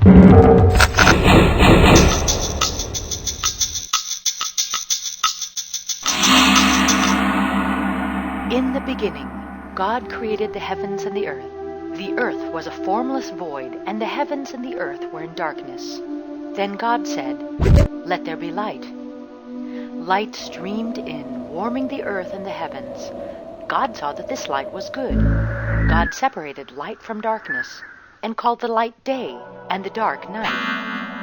In the beginning, God created the heavens and the earth. The earth was a formless void, and the heavens and the earth were in darkness. Then God said, "Let there be light." Light streamed in, warming the earth and the heavens. God saw that this light was good. God separated light from darkness, and called the light day, and the dark night.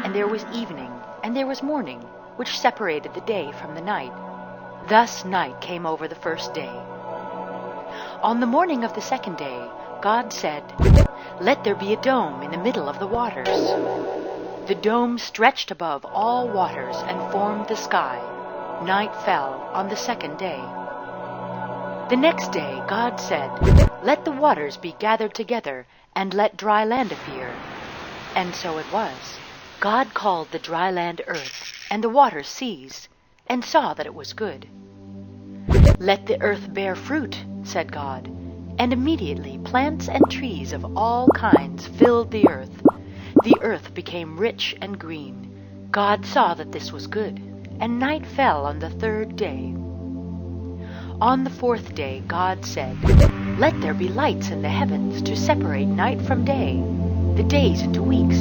And there was evening, and there was morning, which separated the day from the night. Thus night came over the first day. On the morning of the second day, God said, "Let there be a dome in the middle of the waters." The dome stretched above all waters and formed the sky. Night fell on the second day. The next day God said, "Let the waters be gathered together, and let dry land appear." And so it was. God called the dry land earth, and the waters seas, and saw that it was good. "Let the earth bear fruit," said God, and immediately plants and trees of all kinds filled the earth. The earth became rich and green. God saw that this was good, and night fell on the third day. On the fourth day God said, "Let there be lights in the heavens to separate night from day, the days into weeks,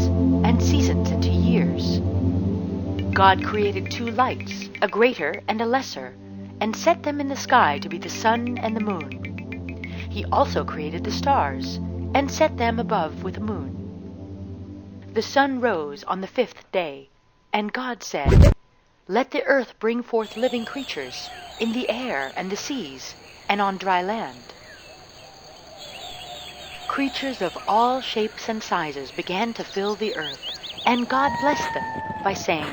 and seasons into years." God created two lights, a greater and a lesser, and set them in the sky to be the sun and the moon. He also created the stars, and set them above with the moon. The sun rose on the fifth day, and God said, "Let the earth bring forth living creatures, in the air and the seas, and on dry land." Creatures of all shapes and sizes began to fill the earth, and God blessed them by saying,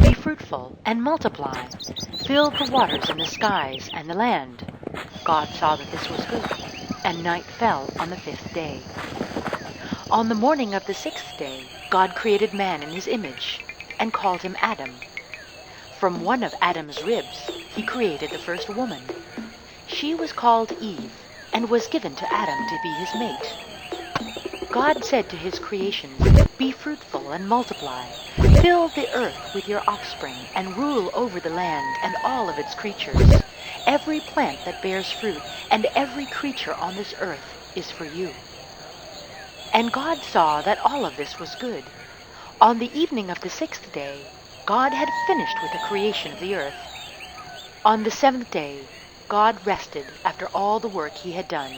"Be fruitful and multiply, fill the waters and the skies and the land." God saw that this was good, and night fell on the fifth day. On the morning of the sixth day, God created man in his image, and called him Adam. From one of Adam's ribs, he created the first woman. She was called Eve, and was given to Adam to be his mate. God said to his creations, "Be fruitful and multiply, fill the earth with your offspring, and rule over the land and all of its creatures. Every plant that bears fruit, and every creature on this earth is for you." And God saw that all of this was good. On the evening of the sixth day, God had finished with the creation of the earth. On the seventh day, God rested after all the work he had done.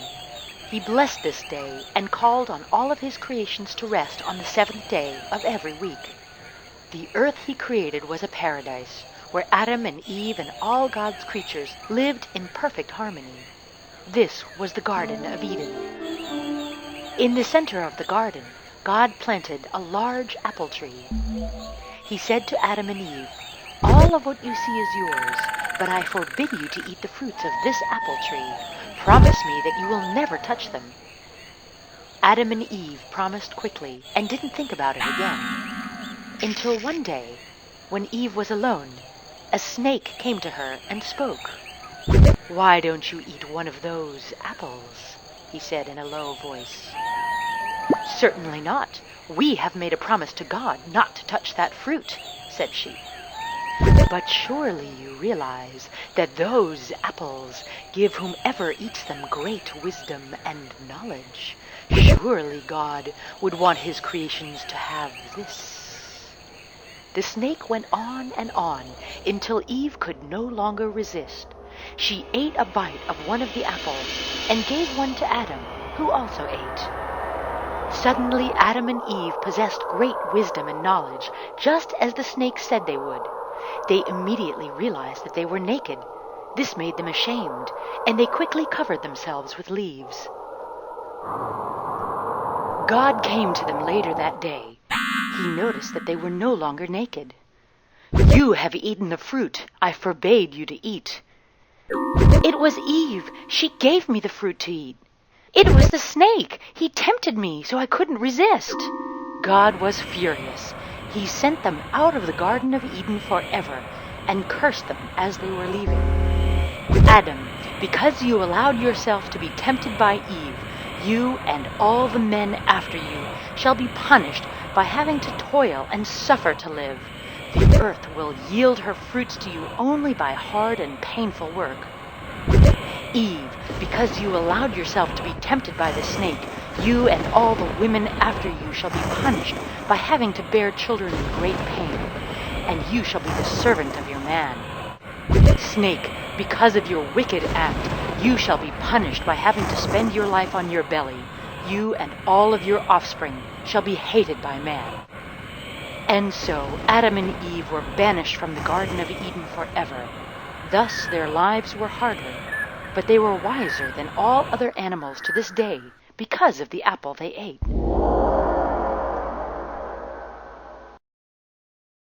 He blessed this day and called on all of his creations to rest on the seventh day of every week. The earth he created was a paradise, where Adam and Eve and all God's creatures lived in perfect harmony. This was the Garden of Eden. In the center of the garden, God planted a large apple tree. He said to Adam and Eve, "All of what you see is yours, but I forbid you to eat the fruits of this apple tree. Promise me that you will never touch them." Adam and Eve promised quickly and didn't think about it again. Until one day, when Eve was alone, a snake came to her and spoke. "Why don't you eat one of those apples?" he said in a low voice. "Certainly not. We have made a promise to God not to touch that fruit," said she. "But surely you realize that those apples give whomever eats them great wisdom and knowledge. Surely God would want his creations to have this." The snake went on and on until Eve could no longer resist. She ate a bite of one of the apples and gave one to Adam, who also ate. Suddenly Adam and Eve possessed great wisdom and knowledge, just as the snake said they would. They immediately realized that they were naked. This made them ashamed, and they quickly covered themselves with leaves. God came to them later that day. He noticed that they were no longer naked. "You have eaten the fruit I forbade you to eat." "It was Eve. She gave me the fruit to eat." "It was the snake. He tempted me so I couldn't resist." God was furious. He sent them out of the Garden of Eden forever and cursed them as they were leaving. "Adam, because you allowed yourself to be tempted by Eve, You and all the men after you shall be punished by having to toil and suffer to live. The earth will yield her fruits to you only by hard and painful work. Eve, because you allowed yourself to be tempted by the snake, you and all the women after you shall be punished by having to bear children in great pain, and you shall be the servant of your man. Snake, because of your wicked act, you shall be punished by having to spend your life on your belly. You and all of your offspring shall be hated by man. And so Adam and Eve were banished from the Garden of Eden forever. Thus their lives were harder, but they were wiser than all other animals to this day because of the apple they ate.